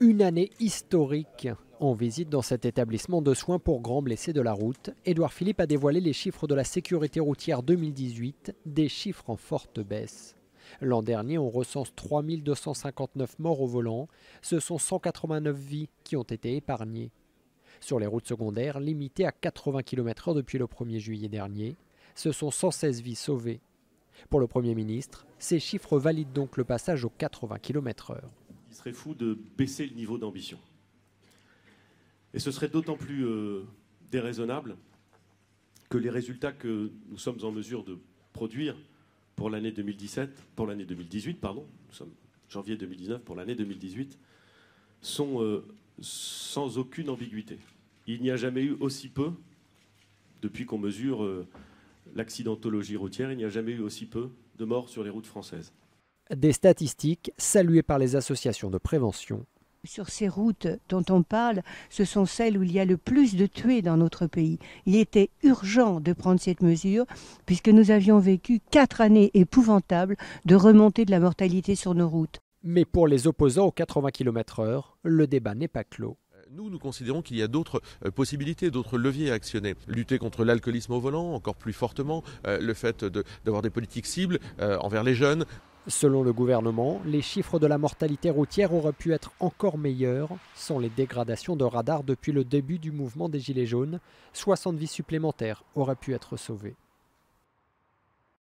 Une année historique. En visite dans cet établissement de soins pour grands blessés de la route, Édouard Philippe a dévoilé les chiffres de la sécurité routière 2018, des chiffres en forte baisse. L'an dernier, on recense 3259 morts au volant. Ce sont 189 vies qui ont été épargnées. Sur les routes secondaires, limitées à 80 km/h depuis le 1er juillet dernier, ce sont 116 vies sauvées. Pour le Premier ministre, ces chiffres valident donc le passage aux 80 km/h. Il serait fou de baisser le niveau d'ambition. Et ce serait d'autant plus déraisonnable que les résultats que nous sommes en mesure de produire pour l'année 2018, nous sommes janvier 2019, pour l'année 2018, sont sans aucune ambiguïté. Il n'y a jamais eu aussi peu, depuis qu'on mesure l'accidentologie routière, il n'y a jamais eu aussi peu de morts sur les routes françaises. Des statistiques saluées par les associations de prévention. Sur ces routes dont on parle, ce sont celles où il y a le plus de tués dans notre pays. Il était urgent de prendre cette mesure puisque nous avions vécu 4 années épouvantables de remontée de la mortalité sur nos routes. Mais pour les opposants aux 80 km/h, le débat n'est pas clos. Nous considérons qu'il y a d'autres possibilités, d'autres leviers à actionner. Lutter contre l'alcoolisme au volant, encore plus fortement, le fait d'avoir des politiques cibles envers les jeunes. Selon le gouvernement, les chiffres de la mortalité routière auraient pu être encore meilleurs sans les dégradations de radars depuis le début du mouvement des Gilets jaunes. 60 vies supplémentaires auraient pu être sauvées.